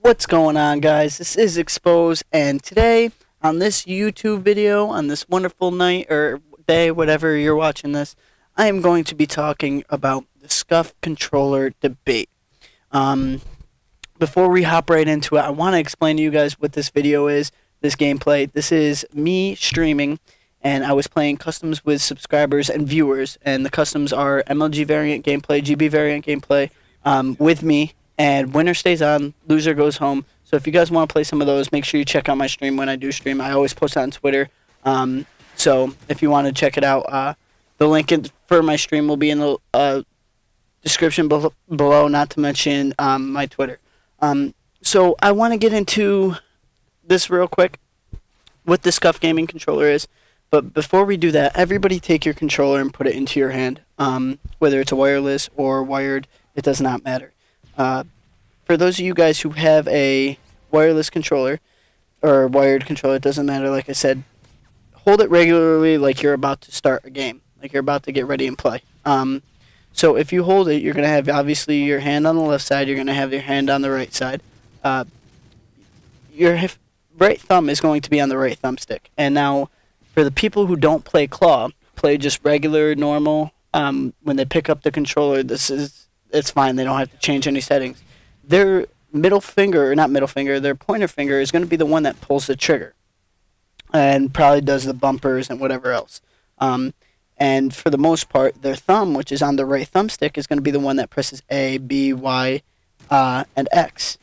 What's going on, guys? This is XpoZe, and today on this YouTube video, on this wonderful night or day, whatever you're watching this, I am going to be talking about the Scuf controller debate. Before we hop right into it, I want to explain to you guys what this video is, this gameplay. This is me streaming, and I was playing customs with subscribers and viewers, and the customs are MLG variant gameplay, GB variant gameplay, with me. And winner stays on, loser goes home. So if you guys want to play some of those, make sure you check out my stream when I do stream. I always post on Twitter. So if you want to check it out, the link for my stream will be in the description below, not to mention my Twitter. So I want to get into this real quick, what the Scuf gaming controller is. But before we do that, everybody take your controller and put it into your hand. Whether it's a wireless or wired, it does not matter. For those of you guys who have a wireless controller or wired controller, it doesn't matter, like I said, hold it regularly like you're about to start a game, like you're about to get ready and play. So if you hold it, you're going to have obviously your hand on the left side, you're going to have your hand on the right side. Your right thumb is going to be on the right thumbstick. And now for the people who don't play claw, play just regular, normal, when they pick up the controller, it's fine. They don't have to change any settings. Their their pointer finger is going to be the one that pulls the trigger and probably does the bumpers and whatever else. And for the most part, their thumb, which is on the right thumbstick, is going to be the one that presses A, B, Y, and X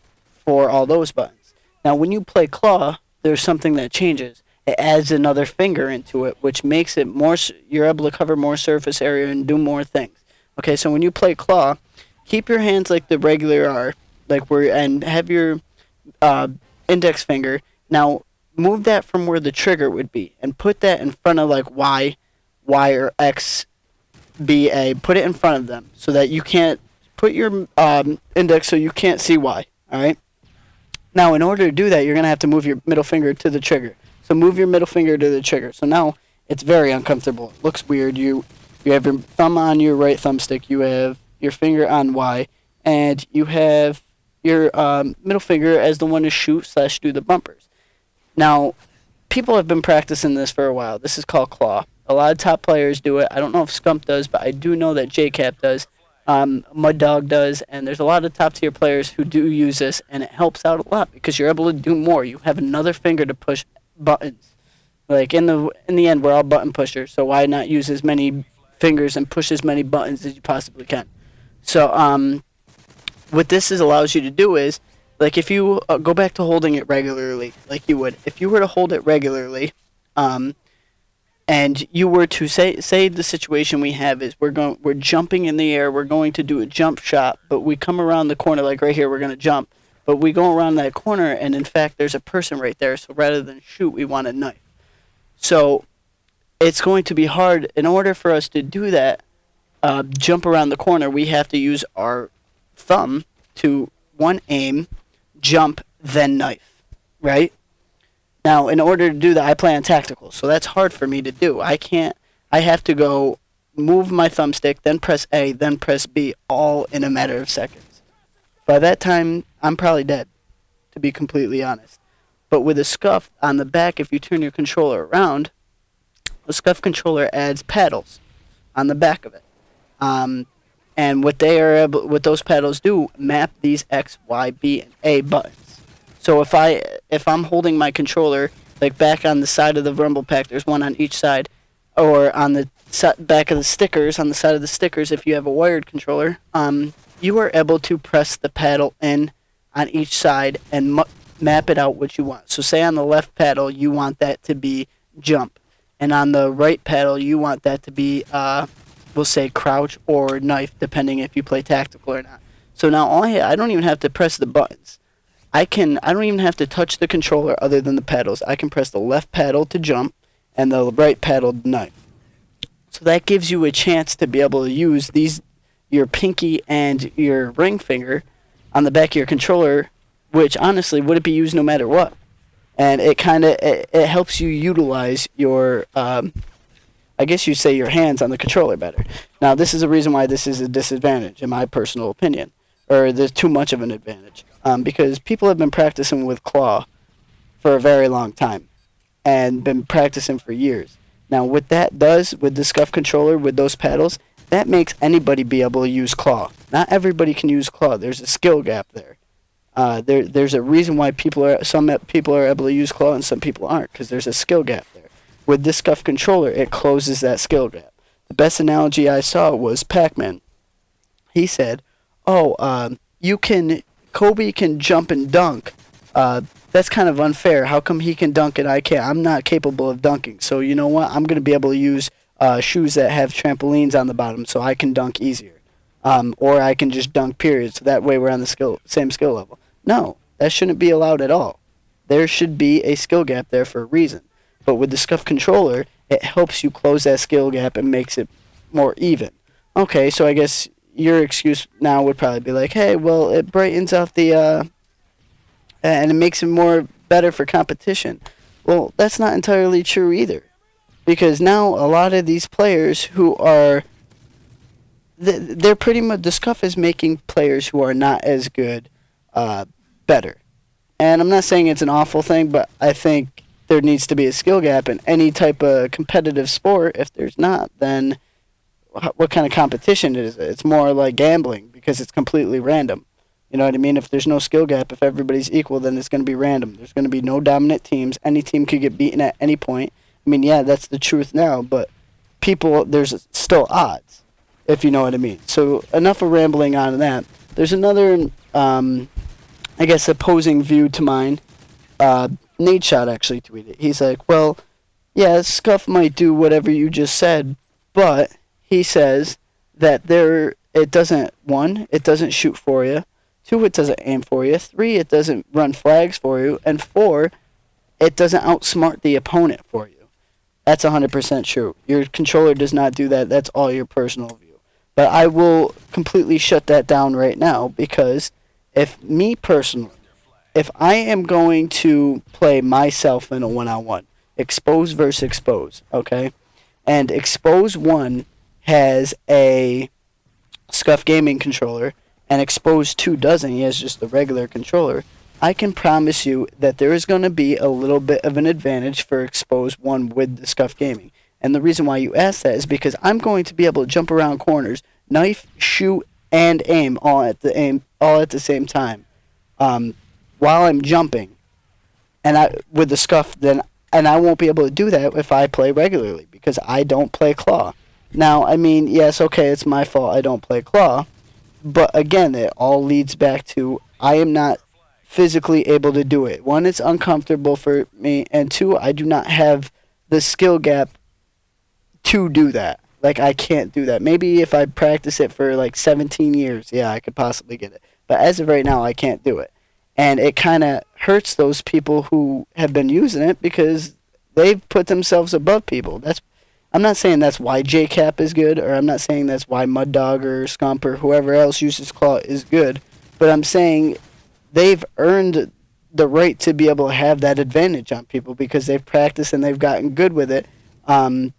for all those buttons. Now, when you play claw, there's something that changes. It adds another finger into it, which makes it more. You're able to cover more surface area and do more things. Okay, so when you play claw, keep your hands like the regular are, and have your index finger. Now move that from where the trigger would be, and put that in front of like Y or X, B, A. Put it in front of them so that you can't put your index so you can't see Y. All right. Now, in order to do that, you're gonna have to move your middle finger to the trigger. So move your middle finger to the trigger. So now it's very uncomfortable. It looks weird. You have your thumb on your right thumbstick. You have your finger on Y, and you have your middle finger as the one to shoot/do the bumpers. Now, people have been practicing this for a while. This is called claw. A lot of top players do it. I don't know if Scump does, but I do know that JCap does. Mud Dog does, and there's a lot of top tier players who do use this, and it helps out a lot because you're able to do more. You have another finger to push buttons. Like in the end, we're all button pushers, so why not use as many fingers and push as many buttons as you possibly can? So what this allows you to do is, like, if you go back to holding it regularly, like you would, if you were to hold it regularly, and you were to say the situation we have is we're jumping in the air, we're going to do a jump shot, but we come around the corner, like right here, we're going to jump, but we go around that corner, and in fact, there's a person right there, so rather than shoot, we want a knife. So it's going to be hard. In order for us to do that, jump around the corner, we have to use our thumb to aim, jump, then knife, right? Now, in order to do that, I play on tactical, so that's hard for me to do. I have to go move my thumbstick, then press A, then press B, all in a matter of seconds. By that time, I'm probably dead, to be completely honest. But with a Scuf on the back, if you turn your controller around, the Scuf controller adds paddles on the back of it. And what those paddles do, map these X, Y, B, and A buttons. So if I'm holding my controller like back on the side of the rumble pack, there's one on each side, or on the back of the stickers, on the side of the stickers, if you have a wired controller, you are able to press the paddle in on each side and map it out what you want. So say on the left paddle, you want that to be jump, and on the right paddle, you want that to be we'll say crouch or knife, depending if you play tactical or not. So now I don't even have to press the buttons. I don't even have to touch the controller other than the paddles. I can press the left paddle to jump and the right paddle to knife. So that gives you a chance to be able to use your pinky and your ring finger on the back of your controller, which honestly would be used no matter what. And it helps you utilize your I guess you'd say your hands on the controller better. Now, this is a reason why this is a disadvantage, in my personal opinion. or there's too much of an advantage. Because people have been practicing with claw for a very long time and been practicing for years. Now, what that does with the Scuf controller, with those paddles, that makes anybody be able to use claw. Not everybody can use claw. There's a skill gap there. There's a reason why some people are able to use claw and some people aren't, because there's a skill gap there. With this Scuf controller, it closes that skill gap. The best analogy I saw was Pac-Man. He said, Kobe can jump and dunk. That's kind of unfair. How come he can dunk and I can't? I'm not capable of dunking. So you know what? I'm going to be able to use shoes that have trampolines on the bottom so I can dunk easier. Or I can just dunk, period. So that way we're on the same skill level. No, that shouldn't be allowed at all. There should be a skill gap there for a reason. But with the Scuf controller, it helps you close that skill gap and makes it more even. Okay, so I guess your excuse now would probably be like, hey, well, it brightens up the, and it makes it more better for competition. Well, that's not entirely true either. Because now a lot of these players who are, they're pretty much, the Scuf is making players who are not as good better. And I'm not saying it's an awful thing, but I think there needs to be a skill gap in any type of competitive sport. If there's not, then what kind of competition is it? It's more like gambling because it's completely random. You know what I mean? If there's no skill gap, if everybody's equal, then it's going to be random. There's going to be no dominant teams. Any team could get beaten at any point. I mean, yeah, that's the truth now, but there's still odds, if you know what I mean. So enough of rambling on that. There's another, I guess, opposing view to mine. Nate Shot actually tweeted. He's like, well, yeah, Scuf might do whatever you just said, but he says that it doesn't shoot for you. 2, it doesn't aim for you. 3, it doesn't run flags for you. And 4, it doesn't outsmart the opponent for you. That's 100% true. Your controller does not do that. That's all your personal view. But I will completely shut that down right now because if I am going to play myself in a one-on-one, XpoZe versus XpoZe, okay? And XpoZe 1 has a Scuf gaming controller, and XpoZe 2 doesn't. He has just the regular controller. I can promise you that there is going to be a little bit of an advantage for XpoZe 1 with the Scuf gaming. And the reason why you ask that is because I'm going to be able to jump around corners, knife, shoot, and aim all at the same time while I'm jumping. And with the Scuf, and I won't be able to do that if I play regularly because I don't play claw. Now, I mean, yes, okay, it's my fault I don't play claw. But again, it all leads back to I am not physically able to do it. 1, it's uncomfortable for me, and 2, I do not have the skill gap to do that. Like, I can't do that. Maybe if I practice it for like 17 years, yeah, I could possibly get it. But as of right now, I can't do it. And it kind of hurts those people who have been using it because they've put themselves above people. I'm not saying that's why JCap is good, or I'm not saying that's why Mud Dog or Scump or whoever else uses claw is good, but I'm saying they've earned the right to be able to have that advantage on people because they've practiced and they've gotten good with it. And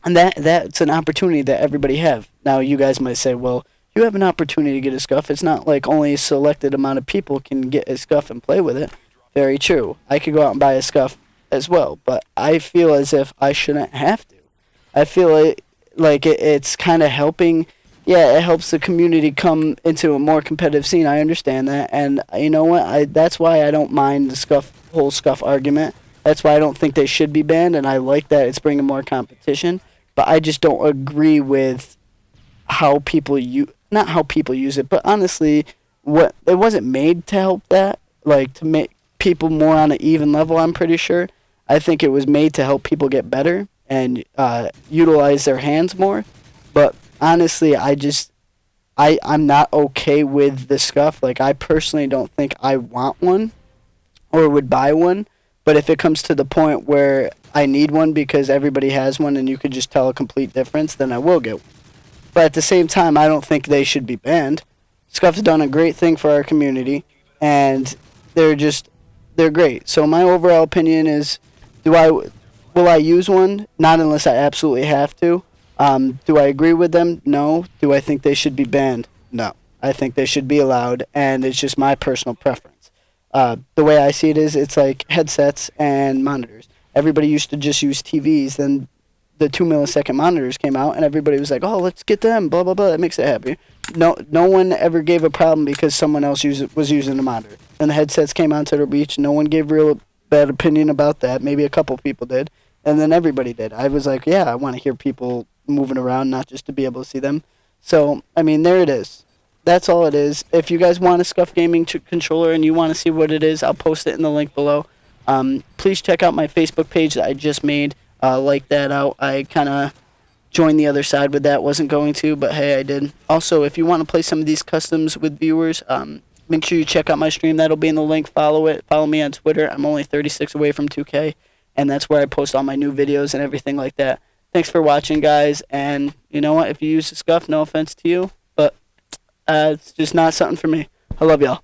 that's an opportunity that everybody have. Now, you guys might say, well, you have an opportunity to get a Scuf. It's not like only a selected amount of people can get a Scuf and play with it. Very true. I could go out and buy a Scuf as well, but I feel as if I shouldn't have to. I feel like it's kind of helping. Yeah, it helps the community come into a more competitive scene. I understand that, and you know what? That's why I don't mind the whole Scuf argument. That's why I don't think they should be banned, and I like that it's bringing more competition. But I just don't agree with how people not how people use it, but honestly, it wasn't made to help that, like to make people more on an even level. I'm pretty sure. I think it was made to help people get better and utilize their hands more. But honestly, I'm not okay with the Scuf. Like, I personally don't think I want one or would buy one. But if it comes to the point where I need one because everybody has one and you could just tell a complete difference, then I will get one. But at the same time, I don't think they should be banned. Scuf's done a great thing for our community, and they're great. So my overall opinion is, will I use one? Not unless I absolutely have to. Do I agree with them? No. Do I think they should be banned? No. I think they should be allowed, and it's just my personal preference. The way I see it is, it's like headsets and monitors. Everybody used to just use TVs, then the 2 millisecond monitors came out, and everybody was like, "Oh, let's get them." Blah blah blah. That makes it happier. No one ever gave a problem because someone else was using the monitor. And the headsets came onto the beach. No one gave real bad opinion about that. Maybe a couple people did, and then everybody did. I was like, yeah, I want to hear people moving around, not just to be able to see them. So I mean, there it is. That's all it is. If you guys want a Scuf gaming controller and you want to see what it is, I'll post it in the link below. Please check out my Facebook page that I just made. Like that out. I kind of joined the other side with that. Wasn't going to, but hey, I did. Also, if you want to play some of these customs with viewers, make sure you check out my stream. That'll be in the link. Follow it. Follow me on Twitter. I'm only 36 away from 2K, and that's where I post all my new videos and everything like that. Thanks for watching, guys. And you know what? If you use the Scuf, no offense to you, but it's just not something for me. I love y'all.